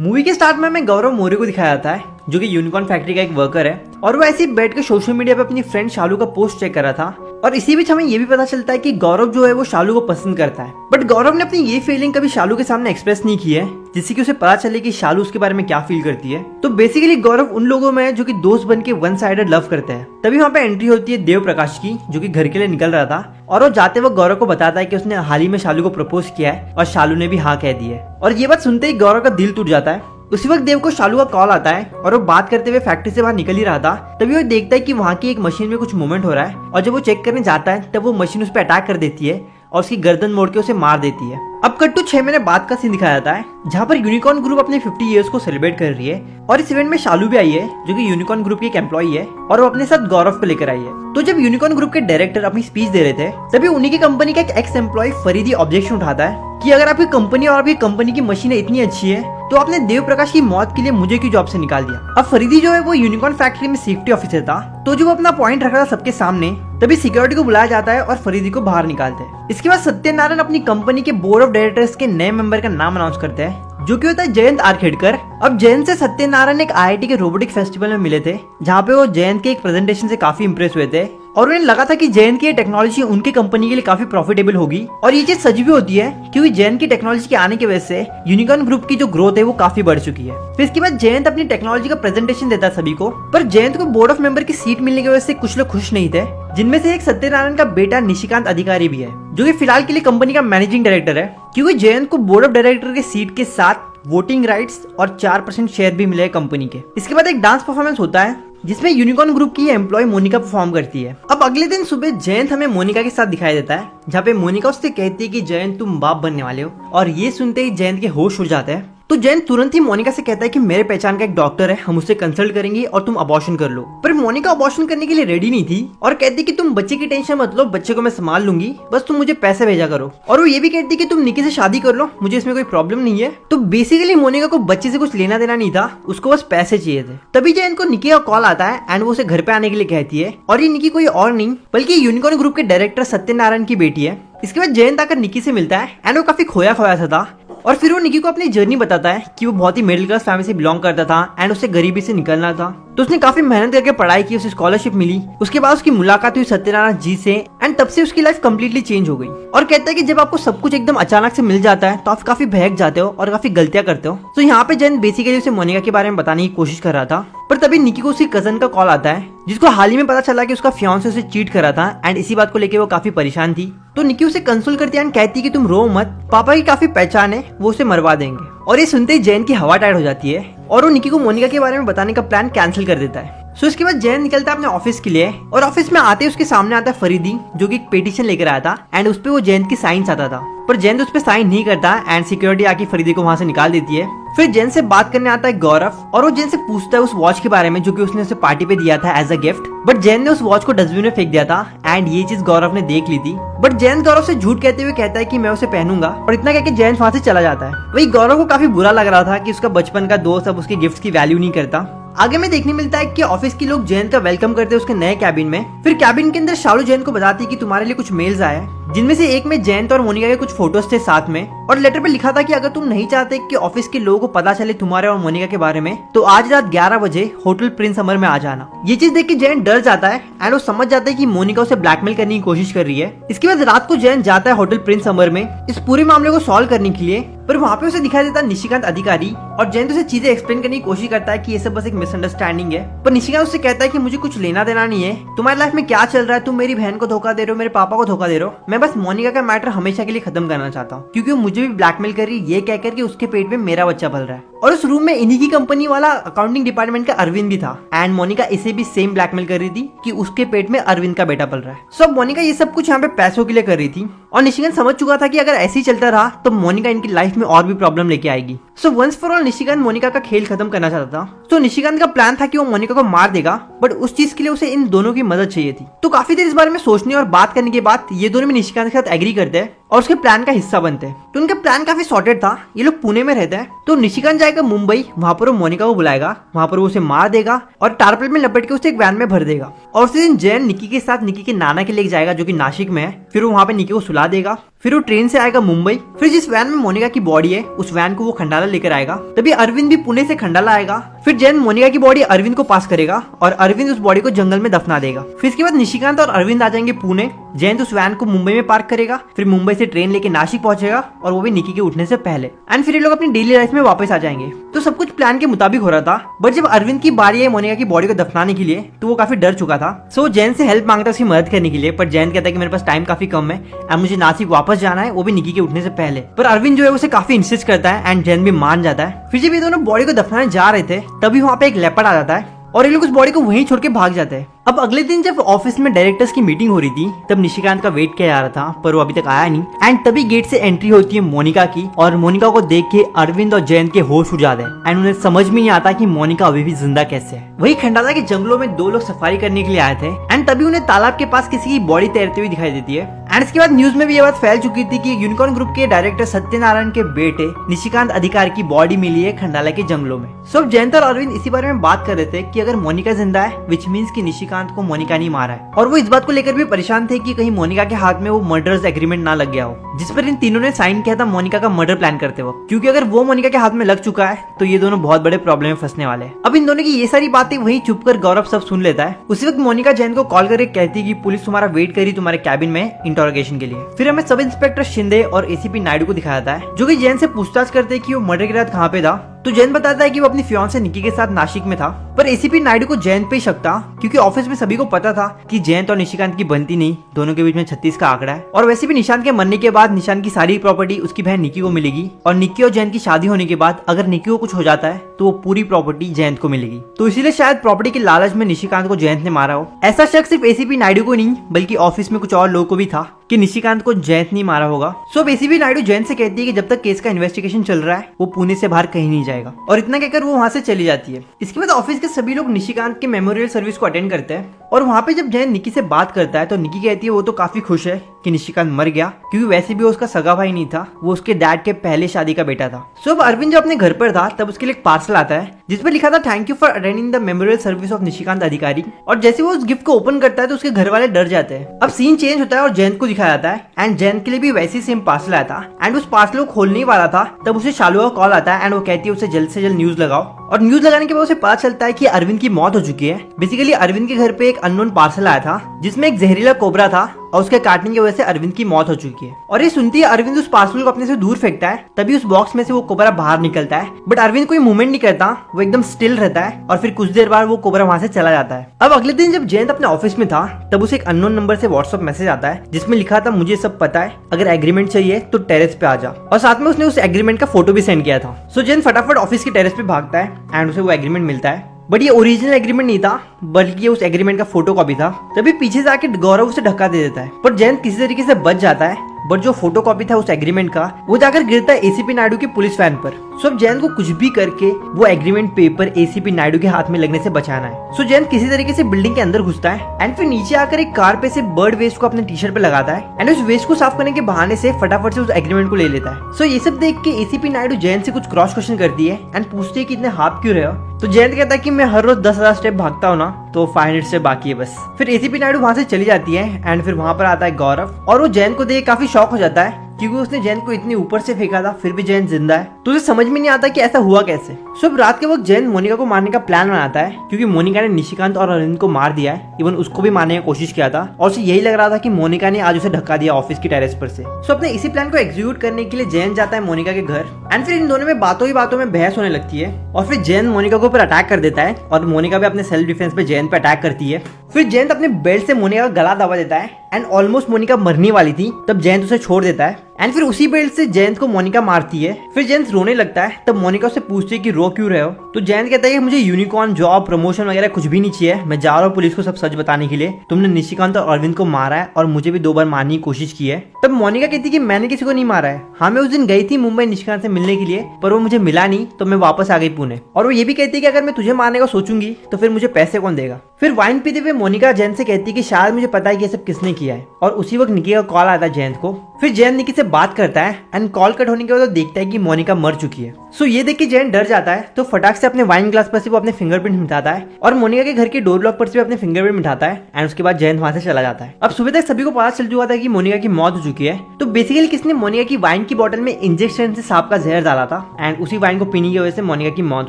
Movie के start में हमें गौरव मौर्य को दिखाया जाता है जो कि यूनिकॉर्न फैक्ट्री का एक वर्कर है और वो ऐसे ही बैठ के सोशल मीडिया पे अपनी फ्रेंड शालू का पोस्ट चेक कर रहा था। और इसी बीच हमें ये भी पता चलता है कि गौरव जो है वो शालू को पसंद करता है, बट गौरव ने अपनी ये फीलिंग कभी शालू के सामने एक्सप्रेस नहीं की है जिससे कि उसे पता चले कि शालू उसके बारे में क्या फील करती है। तो बेसिकली गौरव उन लोगों में है जो कि दोस्त बन के वन साइडेड लव करते हैं। तभी वहाँ पे एंट्री होती है देव प्रकाश की जो कि घर के लिए निकल रहा था और वो जाते वक्त गौरव को बताता है कि उसने हाल ही में शालू को प्रपोज किया है और शालू ने भी हाँ कह दी है। और ये बात सुनते ही गौरव का दिल टूट जाता है। उसी वक्त देव को शालू का कॉल आता है और वो बात करते हुए फैक्ट्री से बाहर निकल ही रहा था। तभी वो देखता है कि वहाँ की एक मशीन में कुछ मूवमेंट हो रहा है और जब वो चेक करने जाता है तब वो मशीन उस पर अटैक कर देती है और उसकी गर्दन मोड़ के उसे मार देती है। अब कट टू 6 महीने बाद का सीन दिखाया जाता है जहाँ पर यूनिकॉर्न ग्रुप अपने 50 इयर्स को सेलिब्रेट कर रही है और इस इवेंट में शालू भी आई है जो कि यूनिकॉर्न ग्रुप की एक एम्प्लॉई है और वो अपने साथ गौरव को लेकर आई है। तो जब यूनिकॉर्न ग्रुप के डायरेक्टर अपनी स्पीच दे रहे थे तभी उन्हीं की कंपनी का एक एक्स एम्प्लॉय फरीदी ऑब्जेक्शन उठाता है कि अगर आपकी कंपनी और आपकी कंपनी की मशीनें इतनी अच्छी है तो आपने देव प्रकाश की मौत के लिए मुझे क्यों जॉब से निकाल दिया। अब फरीदी जो है वो यूनिकॉर्न फैक्ट्री में सेफ्टी ऑफिसर था, तो जो वो अपना पॉइंट रख रहा था सबके सामने, तभी सिक्योरिटी को बुलाया जाता है और फरीदी को बाहर निकालते हैं। इसके बाद सत्यनारायण अपनी कंपनी के बोर्ड ऑफ डायरेक्टर्स के नए मेंबर का नाम अनाउंस करते हैं जो कि होता है जयंत आरखेड़कर। अब जयंत से सत्यनारायण एक IIT के रोबोटिक फेस्टिवल में मिले थे जहाँ पे वो जयंत के एक प्रेजेंटेशन से काफी इंप्रेस हुए थे और उन्हें लगा था कि जयंत की टेक्नोलॉजी उनकी कंपनी के लिए काफी प्रॉफिटेबल होगी। और ये चीज सच भी होती है क्योंकि जयंत की टेक्नोलॉजी के आने की वजह से यूनिकॉर्न ग्रुप की जो ग्रोथ है वो काफी बढ़ चुकी है। फिर इसके बाद जयंत अपनी टेक्नोलॉजी का प्रेजेंटेशन देता है सभी को, पर जयंत को बोर्ड ऑफ मेंबर की सीट मिलने की वजह से कुछ लोग खुश नहीं थे, जिनमें से एक सत्यनारायण का बेटा निशिकांत अधिकारी भी है जो कि फिलहाल के लिए कंपनी का मैनेजिंग डायरेक्टर है, क्योंकि जयंत को बोर्ड ऑफ डायरेक्टर की सीट के साथ वोटिंग राइट्स और 4% शेयर भी मिले कंपनी के। इसके बाद एक डांस परफॉर्मेंस होता है जिसमें यूनिकॉर्न ग्रुप की एम्प्लॉय मोनिका परफॉर्म करती है। अब अगले दिन सुबह जयंत हमें मोनिका के साथ दिखाई देता है जहाँ पे मोनिका उससे कहती है कि जयंत तुम बाप बनने वाले हो, और ये सुनते ही जयंत के होश उड़ जाते हैं। तो जयंत तुरंत ही मोनिका से कहता है कि मेरे पहचान का एक डॉक्टर है, हम उससे कंसल्ट करेंगे और तुम अबॉर्शन कर लो। पर मोनिका अबॉर्शन करने के लिए रेडी नहीं थी और कहती कि तुम बच्चे की टेंशन मत लो, बच्चे को मैं संभाल लूंगी, बस तुम मुझे पैसे भेजा करो। और वो ये भी कहती कि तुम निकी से शादी कर लो, मुझे इसमें कोई प्रॉब्लम नहीं है। तो बेसिकली मोनिका को बच्चे से कुछ लेना देना नहीं था, उसको बस पैसे चाहिए थे। तभी जयंत को निकी का कॉल आता है एंड वो उसे घर पे आने के लिए कहती है, और ये निकी कोई और नहीं बल्कि यूनिकॉर्न ग्रुप के डायरेक्टर सत्यनारायण की बेटी है। इसके बाद जयंत आकर निकी से मिलता है एंड वो काफी खोया खोया सा था और फिर वो निकी को अपनी जर्नी बताता है कि वो बहुत ही मिडिल क्लास फैमिली से बिलोंग करता था एंड उसे गरीबी से निकलना था। तो उसने काफी मेहनत करके पढ़ाई की, उसे स्कॉलरशिप मिली। उसके बाद उसकी मुलाकात हुई सत्यनारायण जी से एंड तब से उसकी लाइफ कम्प्लीटली चेंज हो गई। और कहता है कि जब आपको सब कुछ एकदम अचानक से मिल जाता है तो आप काफी बहक जाते हो और काफी गलतियां करते हो। तो यहाँ पे जयंत बेसिकली उसे मोनिका के बारे में बताने की कोशिश कर रहा था, पर तभी निकी को उसकी कजन का कॉल आता है जिसको हाल ही में पता चला कि उसका फियांसे उसे चीट कर रहा था एंड इसी बात को लेकर वो काफी परेशान थी। तो निकी उसे कंसोल करती है एंड कहती है कि तुम रो मत, पापा की काफी पहचान है, वो उसे मरवा देंगे। और ये सुनते ही जयंत की हवा टाइट हो जाती है और वो निकी को मोनिका के बारे में बताने का प्लान कैंसिल कर देता है। सो इसके बाद जयंत निकलता है अपने ऑफिस के लिए और ऑफिस में आते ही उसके सामने आता है फरीदी जो कि एक पिटीशन लेकर आया था एंड उस पे वो जयंत की साइन आता था, पर जयंत उस पे साइन नहीं करता एंड सिक्योरिटी आके फरीदी को वहां से निकाल देती है। फिर जयंत से बात करने आता है गौरव और वो जयंत से पूछता है उस वॉच के बारे में जो कि उसने उसे पार्टी पे दिया था as a gift, but Jayant ने उस वॉच को डस्टबिन में फेंक दिया था एंड ये चीज गौरव ने देख ली थी। बट जयंत गौरव से झूठ कहते हुए कहता है कि मैं उसे पहनूंगा और इतना कहकर जयंत वहां से चला जाता है। वही गौरव को काफी बुरा लग रहा था कि उसका बचपन का दोस्त अब उसके गिफ्ट की वैल्यू नहीं करता। आगे में देखने मिलता है कि ऑफिस के लोग जयंत का वेलकम करते हैं उसके नए कैबिन में। फिर कैबिन के अंदर शालू जयंत को बताती है कि तुम्हारे लिए कुछ मेल्स आए हैं, जिनमें से एक में जयंत और मोनिका के कुछ फोटोज थे साथ में, और लेटर पे लिखा था कि अगर तुम नहीं चाहते कि ऑफिस के लोगों को पता चले तुम्हारे और मोनिका के बारे में तो आज रात 11 बजे होटल प्रिंस समर में आ जाना। ये चीज देख के जयंत डर जाता है एंड वो समझ जाता है कि मोनिका उसे ब्लैकमेल करने की कोशिश कर रही है। इसके बाद रात को जयंत जाता है होटल प्रिंस समर में इस पूरे मामले को सॉल्व करने के लिए, पर वहाँ पे उसे दिखाई देता है निशिकांत अधिकारी और जयंत उसे चीजें एक्सप्लेन करने की कोशिश करता है कि ये सब बस एक मिसअंडरस्टैंडिंग है। पर निशिकांत उससे कहता है कि मुझे कुछ लेना देना नहीं है, तुम्हारी लाइफ में क्या चल रहा है, तुम मेरी बहन को धोखा दे रहे हो, मेरे पापा को धोखा दे रहे हो, मैं बस मोनिका का मैटर हमेशा के लिए खत्म करना चाहता हूँ क्योंकि वो मुझे भी ब्लैकमेल कर रही है ये कहकर कि उसके पेट में मेरा बच्चा पल रहा है। और उस रूम में इन्हीं की कंपनी वाला अकाउंटिंग डिपार्टमेंट का अरविंद भी था एंड मोनिका इसे भी सेम ब्लैकमेल कर रही थी कि उसके पेट में अरविंद का बेटा पल रहा है। सो मोनिका ये सब कुछ यहाँ पे पैसों के लिए कर रही थी और निशिकांत समझ चुका था कि अगर ऐसे ही चलता रहा तो मोनिका इनकी लाइफ में और भी प्रॉब्लम लेके आएगी। So once for all Nishikant Monika का खेल खत्म करना चाहता था। तो निशिकांत का प्लान था कि वो मोनिका को मार देगा, बट उस चीज के लिए उसे इन दोनों की मदद चाहिए थी। तो काफी देर इस बारे में सोचने और बात करने के बाद ये दोनों भी निशिकांत के साथ एग्री करते हैं और उसके प्लान का हिस्सा बनते हैं। तो उनका प्लान काफी सॉर्टेड था। ये लोग पुणे में रहते हैं, तो निशिकांत जाएगा मुंबई, वहां पर वो मोनिका को बुलाएगा, वहां पर वो उसे मार देगा और टारपल में लपेट के उसे एक वैन में भर देगा। और उसी दिन जैन निकी के साथ निकी के नाना के लेके जाएगा जो कि नासिक में है। फिर वो वहां पे निकी को सुला देगा। फिर वो ट्रेन से आएगा मुंबई। फिर जिस वैन में मोनिका की बॉडी है उस वैन को वो खंडाला लेकर आएगा। तभी अरविंद भी पुणे से खंडाला आएगा। फिर जैन मोनिका की बॉडी अरविंद को पास करेगा और अरविंद उस बॉडी को जंगल में दफना देगा। फिर इसके बाद निशिकांत और अरविंद आ जाएंगे पुणे। जैन उस वैन को मुंबई में पार्क करेगा। फिर मुंबई से ट्रेन लेके नासिक पहुंचेगा और वो भी निकी के उठने से पहले। एंड फिर ये लोग अपनी डेली लाइफ में वापस आ जाएंगे। तो सब कुछ प्लान के मुताबिक हो रहा था। बट जब अरविंद की बारी आई मोनिका की बॉडी को दफनाने के लिए तो वो काफी डर चुका था। सो जैन से हेल्प मांगता उसकी मदद करने के लिए। पर जैन कहता है कि मेरे पास टाइम काफी कम है एंड मुझे नासिक वापस जाना है, वो भी निकी के उठने से पहले। पर अरविंद जो है उसे काफी इंसिस्ट करता है एंड जैन भी मान जाता है। फिर जब ये दोनों बॉडी को दफनाने जा रहे थे तभी वहां पे एक लेपर्ड आ जाता है और ये लोग उस बॉडी को वहीं छोड़ के भाग जाते हैं। अब अगले दिन जब ऑफिस में डायरेक्टर्स की मीटिंग हो रही थी तब निशिकांत का वेट किया जा रहा था पर वो अभी तक आया नहीं। एंड तभी गेट से एंट्री होती है मोनिका की और मोनिका को देख के अरविंद और जयंत के होश उड़ जाते हैं एंड उन्हें समझ में नहीं आता कि मोनिका अभी भी जिंदा कैसे है। वही खंडाला के जंगलों में दो लोग सफारी करने के लिए आए थे एंड तभी उन्हें तालाब के पास किसी की बॉडी तैरती हुई दिखाई देती है। एंड इसके बाद न्यूज में भी ये बात फैल चुकी थी कि यूनिकॉर्न ग्रुप के डायरेक्टर सत्यनारायण के बेटे निशिकांत अधिकारी की बॉडी मिली है खंडाला के जंगलों में। सब जयंत और अरविंद इसी बारे में बात कर रहे थे कि अगर मोनिका जिंदा है विच मीन्स कि निशिकांत को मोनिका नहीं मारा है। और वो इस बात को लेकर भी परेशान थे कि कहीं मोनिका के हाथ में वो मर्डर्स एग्रीमेंट ना लग गया हो जिस पर इन तीनों ने साइन किया था मोनिका का मर्डर प्लान करते वक्त। क्योंकि अगर वो मोनिका के हाथ में लग चुका है तो ये दोनों बहुत बड़े प्रॉब्लम में फंसने वाले हैं। अब इन दोनों की ये सारी बातें वही चुप कर गौरव सब सुन लेता है। उसी वक्त मोनिका जैन को कॉल करके कहती है कि पुलिस तुम्हारा वेट करी तुम्हारे कैबिन में इंटरोगेशन के लिए। फिर हमें सब इंस्पेक्टर शिंदे और एसीपी नायडू को दिखाया जाता है जो कि जैन से पूछताछ करते हैं कि वो मर्डर की रात कहाँ पे था। तो जैन बताता है कि वो अपनी फियांसे निकी के साथ नासिक में था। पर एसीपी नायडू को जयंत पे शक था क्योंकि ऑफिस में सभी को पता था कि जयंत और निशिकांत की बनती नहीं, दोनों के बीच में 36 का आंकड़ा है। और वैसे भी निशांत के मरने के बाद निशांत की सारी प्रॉपर्टी उसकी बहन निकी को मिलेगी और निकी और जयंत की शादी होने के बाद अगर निकी को कुछ हो जाता है तो वो पूरी प्रॉपर्टी जयंत को मिलेगी। तो इसीलिए शायद प्रॉपर्टी के लालच में निशिकांत को जयंत ने मारा हो। ऐसा शक सिर्फ एसीपी नायडू को नहीं बल्कि ऑफिस में कुछ और लोगों को भी था कि निशिकांत को जयंत नहीं मारा होगा। सो एसीपी नायडू जयंत से कहती है कि जब तक केस का इन्वेस्टिगेशन चल रहा है वो पुणे से बाहर कहीं नहीं जाएगा और इतना कहकर वो वहां से चली जाती है। इसके बाद ऑफिस के सभी लोग निशिकांत के मेमोरियल सर्विस को अटेंड करते हैं और वहां पे जब जयंत निकी से बात करता है तो निकी कहती है वो तो काफी खुश है कि निशिकांत मर गया क्योंकि वैसे भी वो उसका सगा भाई नहीं था, वो उसके डैड के पहले शादी का बेटा था। सो अब अरविंद जब अपने घर पर था तब उसके लिए एक पार्सल आता है जिसमें लिखा था thank you for attending the memorial service of Nishikant अधिकारी। और जैसे वो उस गिफ्ट को ओपन करता है तो उसके घर वाले डर जाते हैं। अब सीन चेंज होता है और जयंत को दिखाया जाता है एंड जयंत के लिए भी वैसे ही सेम पार्सल आया था एंड उस पार्सल को खोलने ही वाला था तब उसे शालू का कॉल आता है एंड वो कहती है उसे जल्द से जल्द न्यूज लगाओ। और न्यूज लगाने के बाद उसे पता चलता है कि अरविंद की मौत हो चुकी है। बेसिकली अरविंद के घर पे एक अननोन पार्सल आया था जिसमें एक जहरीला कोबरा था और उसके काटने की वजह से अरविंद की मौत हो चुकी है। और ये सुनती है अरविंद उस पार्सल को अपने से दूर फेंकता है। तभी उस बॉक्स में से वो कोबरा बाहर निकलता है बट अरविंद कोई मूवमेंट नहीं करता, वो एकदम स्टिल रहता है और फिर कुछ देर बाद वो कोबरा वहां से चला जाता है। अब अगले दिन जब जयंत अपने ऑफिस में था तब उसे एक अननोन नंबर से व्हाट्सएप मैसेज आता है जिसमें लिखा था मुझे सब पता है, अगर एग्रीमेंट चाहिए तो टेरेस पे आ जा। और साथ में उसने उस एग्रीमेंट का फोटो भी सेंड किया था। सो जयंत फटाफट ऑफिस के टेरेस पे भागता है एंड उसे वो एग्रीमेंट मिलता है। बट ये ओरिजिनल एग्रीमेंट नहीं था बल्कि ये उस एग्रीमेंट का फोटो कॉपी था। तभी पीछे से आके गौरव उसे धक्का दे देता है पर जयंत किसी तरीके से बच जाता है। बट जो फोटो कॉपी था उस एग्रीमेंट का वो जाकर गिरता है एसीपी नायडू की पुलिस वैन पर। सो अब जयंत को कुछ भी करके वो एग्रीमेंट पेपर एसीपी नायडू के हाथ में लगने से बचाना है। सो जयंत किसी तरीके से बिल्डिंग के अंदर घुसता है एंड फिर नीचे आकर एक कार पे से बर्ड वेस्ट को अपने टी शर्ट पे लगाता है एंड उस वेस्ट को साफ करने के बहाने से फटाफट से उस एग्रीमेंट को ले लेता है। सो ये सब देख के एसीपी नायडू जयंत से कुछ क्रॉस क्वेश्चन करती है एंड पूछती है कि इतने हाफ क्यों रहे हो। तो जयंत कहता है कि मैं हर रोज 10,000 स्टेप भागता हूँ ना तो 500 स्टेप बाकी है बस। फिर एसीपी नायडू वहां से चली जाती है एंड फिर वहां पर आता है गौरव और वो जयंत को देख काफी शॉक हो जाता है क्योंकि उसने जयंत को इतनी ऊपर से फेंका था फिर भी जयंत जिंदा है। तो उसे समझ में नहीं आता कि ऐसा हुआ कैसे। सो अब रात के वक्त जयंत मोनिका को मारने का प्लान बनाता है क्योंकि मोनिका ने निशिकांत और अरविंद को मार दिया है, इवन उसको भी मारने की कोशिश किया था और उसे यही लग रहा था कि मोनिका ने आज उसे धक्का दिया ऑफिस की टेरेस पर से। सो अपने इसी प्लान को एग्जीक्यूट करने के लिए जयंत जाता है मोनिका के घर एंड फिर इन दोनों में बातों ही बातों में बहस होने लगती है और फिर जयंत मोनिका के ऊपर अटैक कर देता है और मोनिका भी अपने सेल्फ डिफेंस पे जयंत पे अटैक करती है। फिर जयंत अपने बेल्ट से मोनिका का गला दबा देता है एंड ऑलमोस्ट मोनिका मरने वाली थी तब जयंत उसे छोड़ देता है एंड फिर उसी बेल्ट से जयंत को मोनिका मारती है। फिर जयंत रोने लगता है तब मोनिका उससे पूछती है कि रो क्यों रहे हो। तो जयंत कहता है कि मुझे यूनिकॉर्न जॉब प्रमोशन वगैरह कुछ भी नहीं चाहिए, मैं जा रहा हूँ पुलिस को सब सच बताने के लिए। तुमने निशिकांत और अरविंद को मारा है और मुझे भी 2 बार मारने की कोशिश की है। तब मोनिका कहती है कि मैंने किसी को नहीं मारा है, हाँ मैं उस दिन गई थी मुंबई निशिकांत से मिलने के लिए पर वो मुझे मिला नहीं तो मैं वापस आ गई पुणे। और वो ये भी कहती है कि अगर मैं तुझे मारने का सोचूंगी तो फिर मुझे पैसे कौन देगा। फिर वाइन पीते हुए मोनिका जैन से कहती है कि शायद मुझे पता है कि ये सब किसने किया है, और उसी वक्त निकी का कॉल आता है जैन को। फिर जैन निकी से बात करता है एंड कॉल कट होने के बाद देखता है कि मोनिका मर चुकी है। सो ये देख के जैन डर जाता है, तो फटाक से अपने वाइन ग्लास पर से वो अपने फिंगरप्रिंट मिटाता है और मोनिका के घर के डोर लॉक पर से अपने फिंगरप्रिंट मिटाता है एंड उसके बाद जैन वहां से चला जाता है। अब सुबह तक सभी को पता चल चुका था कि मोनिका की मौत हो चुकी है। तो बेसिकली किसने मोनिका की वाइन की बोतल में इंजेक्शन से सांप का जहर डाला था एंड उसी वाइन को पीने की वजह से मोनिका की मौत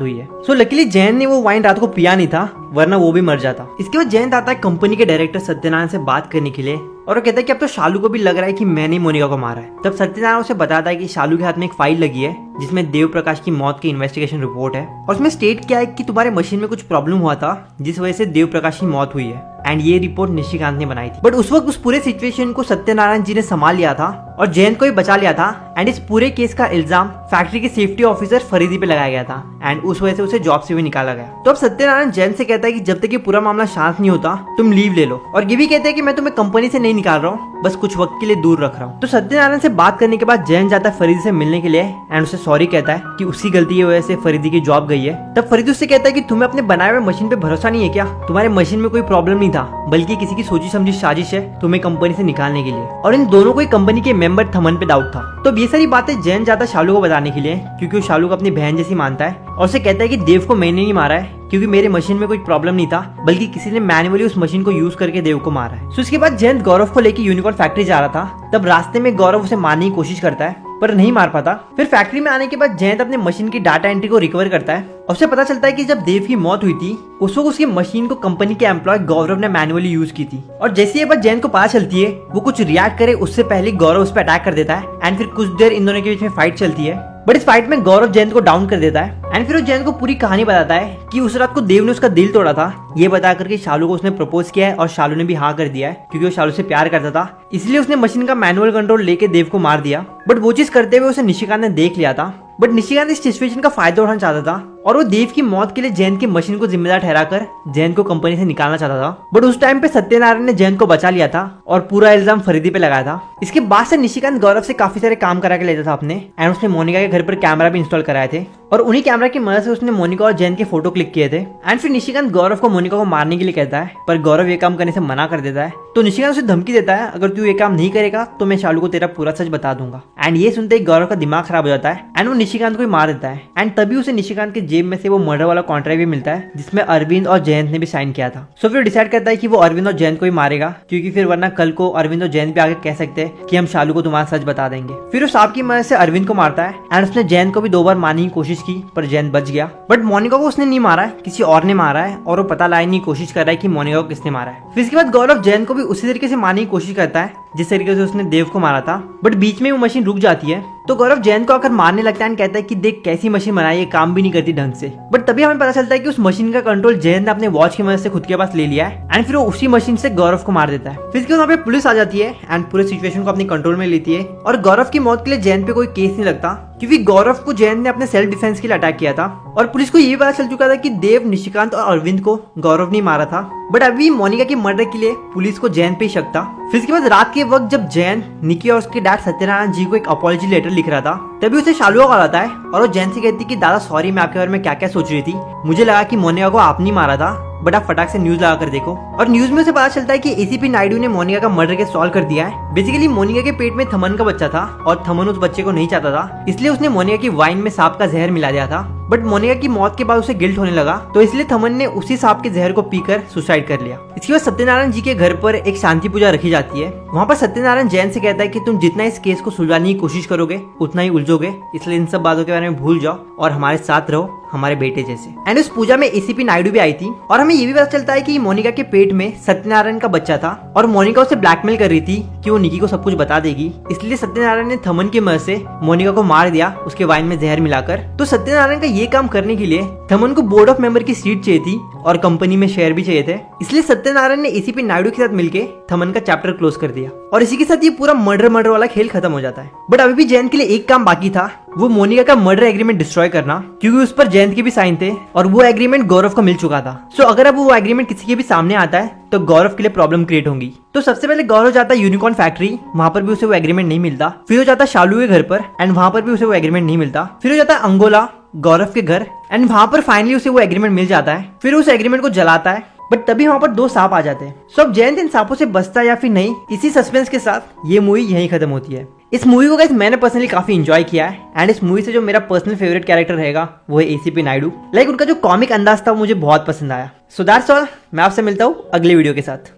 हुई है। सो लकीली जैन ने वो वाइन रात को पिया नहीं था, वरना वो भी मर जाता। इसके बाद जयंत आता है कंपनी के डायरेक्टर सत्यनारायण से बात करने के लिए और वो कहता है कि अब तो शालू को भी लग रहा है कि मैंने मोनिका को मारा है। तब सत्यनारायण उसे बताता है कि शालू के हाथ में एक फाइल लगी है जिसमें देव प्रकाश की मौत की इन्वेस्टिगेशन रिपोर्ट है और उसमें स्टेट किया है कि तुम्हारे मशीन में कुछ प्रॉब्लम हुआ था जिस वजह से देव प्रकाश की मौत हुई है एंड ये रिपोर्ट निशिकांत ने बनाई थी। बट उस वक्त उस पूरे सिचुएशन को सत्यनारायण जी ने संभाल लिया था और जयंत को भी बचा लिया था एंड इस पूरे केस का इल्जाम फैक्ट्री के सेफ्टी ऑफिसर फरीदी पे लगाया गया था एंड उस वजह से उसे जॉब से भी निकाला गया। तो अब सत्यनारायण जयंत से कहता है कि जब तक ये पूरा मामला शांत नहीं होता तुम लीव ले लो, और ये भी कहते हैं कि मैं तुम्हें कंपनी से नहीं निकाल रहा हूँ, बस कुछ वक्त के लिए दूर रख रहा हूँ। तो सत्यनारायण से बात करने के बाद जयंत जाता है फरीदी से मिलने के लिए एंड उसे सॉरी कहता है कि उसकी गलती की वजह से फरीदी की जॉब गई है। तब फरीदी उससे कहता है कि तुम्हें अपने बनाए हुए मशीन पे भरोसा नहीं है क्या? तुम्हारे मशीन में कोई प्रॉब्लम नहीं था, बल्कि किसी की सोची समझी साजिश है तुम्हें कंपनी से निकालने के लिए। और इन दोनों को ही कंपनी के मेंबर थमन पे डाउट था। तो ये सारी बातें जयंत जाता शालू को बताने के लिए, क्योंकि वो शालू को अपनी बहन जैसी मानता है और उसे कहता है कि देव को मैंने नहीं मारा है क्योंकि मेरे मशीन में कोई प्रॉब्लम नहीं था, बल्कि किसी ने मैन्युअली उस मशीन को यूज करके देव को मारा है। तो इसके बाद जयंत गौरव को लेकर यूनिकॉर्न फैक्ट्री जा रहा था। तब रास्ते में गौरव उसे मारने की कोशिश करता है पर नहीं मार पाता। फिर फैक्ट्री में आने के बाद जयंत अपने मशीन की डाटा एंट्री को रिकवर करता है और उसे पता चलता है कि जब देव की मौत हुई थी उस वक्त उसकी मशीन को कंपनी के एम्प्लॉय गौरव ने मैन्युअली यूज की थी। और जैसे ये बात जयंत को पता चलती है वो कुछ रिएक्ट करे उससे पहले गौरव उस पर अटैक कर देता है एंड फिर कुछ देर इन दोनों के बीच में फाइट चलती है। बट इस फाइट में गौरव जयंत को डाउन कर देता है एंड फिर वो जयंत को पूरी कहानी बताता है कि उस रात को देव ने उसका दिल तोड़ा था, ये बता करके शालू को उसने प्रपोज किया है और शालू ने भी हाँ कर दिया है क्योंकि वो शालू से प्यार करता था, इसलिए उसने मशीन का मैनुअल कंट्रोल लेके देव को मार दिया। बट वो चीज करते हुए उसे निशिकांत ने देख लिया था। बट निशिकांत इस सिचुएशन का फायदा उठाना चाहता था और वो देव की मौत के लिए जयंत की मशीन को जिम्मेदार ठहराकर जयंत को कंपनी से निकालना चाहता था। बट उस टाइम पे सत्यनारायण ने जयंत को बचा लिया था और पूरा इल्जाम फरीदी पे लगाया था। इसके बाद से निशिकांत गौरव से काफी सारे काम करा के लेता था अपने एंड उसने मोनिका के घर पर कैमरा भी इंस्टॉल कराए थे और उन्हीं कैमरा की मदद से उसने मोनिका और जयंत के फोटो क्लिक किए थे। एंड फिर निशिकांत गौरव को मोनिका को मारने के लिए कहता है पर गौरव ये काम करने से मना कर देता है। तो निशिकांत उसे धमकी देता है अगर तू ये काम नहीं करेगा तो मैं शालू को तेरा पूरा सच बता दूंगा। एंड ये सुनते ही गौरव का दिमाग खराब हो जाता है एंड वो निशिकांत को ही मार देता है। एंड तभी उसे निशिकांत के जेब में से वो मर्डर वाला कॉन्ट्रैक्ट भी मिलता है जिसमें अरविंद और जयंत ने भी साइन किया था। सो फिर डिसाइड करता है कि वो अरविंद और जयंत को ही मारेगा क्योंकि फिर वरना कल को अरविंद और जयंत भी आगे कह सकते हैं कि हम शालू को तुम्हारा सच बता देंगे। फिर उस सांप की मदद से अरविंद को मारता है एंड उसने जयंत को भी 2 बार मारने की कोशिश की पर जयंत बच गया। बट मोनिका को उसने नहीं मारा है, किसी और ने मारा है और वो पता लगाने की कोशिश कर रहा है कि मोनिका को किसने मारा है। फिर इसके बाद गौरव जयंत को भी उसी तरीके से मारने की कोशिश करता है जिस तरीके से उसने देव को मारा था। बट बीच में वो मशीन रुक जाती है तो गौरव जयंत को आकर मारने लगता है एंड कहता है कि देख कैसी मशीन बनाई है, काम भी नहीं करती ढंग से। बट तभी हमें पता चलता है कि उस मशीन का कंट्रोल जयंत ने अपने वॉच की मदद से खुद के पास ले लिया है एंड फिर वो उसी मशीन से गौरव को मार देता है। फिर इसके वहाँ पे पुलिस आ जाती है एंड पूरे सिचुएशन को अपने कंट्रोल में लेती है और गौरव की मौत के लिए जयंत पे कोई केस नहीं लगता क्योंकि गौरव को जयंत ने अपने सेल्फ डिफेंस के लिए अटैक किया था और पुलिस को ये पता चल चुका था कि देव, निशिकांत और अरविंद को गौरव ने मारा था। बट अभी मोनिका की मर्डर के लिए पुलिस को जयंत पे ही शक था। फिर इसके बाद रात के वक्त जब जयंत निकी और उसके डैड सत्यनारायण जी को एक अपॉलजी लेटर लिख रहा था तभी उसे शालू का कॉल आता है और वो जयंत से कहती कि दादा सॉरी, मैं आपके बारे में क्या क्या सोच रही थी, मुझे लगा कि मोनिका को आपने मारा था, बट आप फटाक से न्यूज लगा कर देखो। और न्यूज में उसे पता चलता है कि एसीपी नायडू ने मोनिका का मर्डर केस सॉल्व कर दिया है। बेसिकली मोनिका के पेट में थमन का बच्चा था और थमन उस बच्चे को नहीं चाहता था, इसलिए उसने मोनिका की वाइन में सांप का जहर मिला दिया था। बट मोनिका की मौत के बाद उसे गिल्ट होने लगा तो इसलिए थमन ने उसी सांप के जहर को पीकर सुसाइड कर लिया। इसके बाद सत्यनारायण जी के घर पर एक शांति पूजा रखी जाती है। वहाँ पर सत्यनारायण जैन से कहता है कि तुम जितना इस केस को सुलझाने की कोशिश करोगे उतना ही उलझोगे, इसलिए इन सब बातों के बारे में भूल जाओ और हमारे साथ रहो हमारे बेटे जैसे। एंड उस पूजा में एसीपी नायडू भी आई थी और हमें ये भी पता चलता है कि मोनिका के पेट में सत्यनारायण का बच्चा था और मोनिका उसे ब्लैकमेल कर रही थी कि वो निकी को सब कुछ बता देगी, इसलिए सत्यनारायण ने थमन की मदद से मोनिका को मार दिया उसके वाइन में जहर मिलाकर। तो सत्यनारायण का ये काम करने के लिए थमन को बोर्ड ऑफ मेंबर की सीट चाहिए थी और कंपनी में शेयर भी चाहिए थे, इसलिए सत्यनारायण ने एसीपी नायडू के साथ मिलकर थमन का चैप्टर क्लोज कर दिया और इसी के साथ ये पूरा मर्डर वाला खेल खत्म हो जाता है। बट अभी भी जयंत के लिए एक काम बाकी था, वो मोनिका का मर्डर एग्रीमेंट डिस्ट्रॉय करना, क्योंकि उस पर जयंत के भी साइन थे और वो एग्रीमेंट गौरव को मिल चुका था। सो अगर अब वो एग्रीमेंट किसी के भी सामने आता है तो गौरव के लिए प्रॉब्लम क्रिएट होगी। तो सबसे पहले गौरव जाता है यूनिकॉर्न फैक्ट्री, वहां पर भी उसे वो एग्रीमेंट नहीं मिलता। फिर वो जाता है शालू के घर पर एंड वहां पर भी उसे वो एग्रीमेंट नहीं मिलता। फिर वो जाता है अंगोला गौरव के घर एंड वहां पर फाइनली उसे वो एग्रीमेंट मिल जाता है। फिर उस एग्रीमेंट को जलाता है। बट तभी वहाँ पर 2 सांप आ जाते हैं। सो अब जयंत इन सांपों से बचता या फिर नहीं, इसी सस्पेंस के साथ ये मूवी यहीं खत्म होती है। इस मूवी को गाइस मैंने पर्सनली काफी एंजॉय किया है एंड इस मूवी से जो मेरा पर्सनल फेवरेट कैरेक्टर रहेगा वो है एसीपी नायडू। लाइक उनका जो कॉमिक अंदाज था मुझे बहुत पसंद आया। सो दैट्स ऑल, मैं आपसे मिलता हूँ अगले वीडियो के साथ।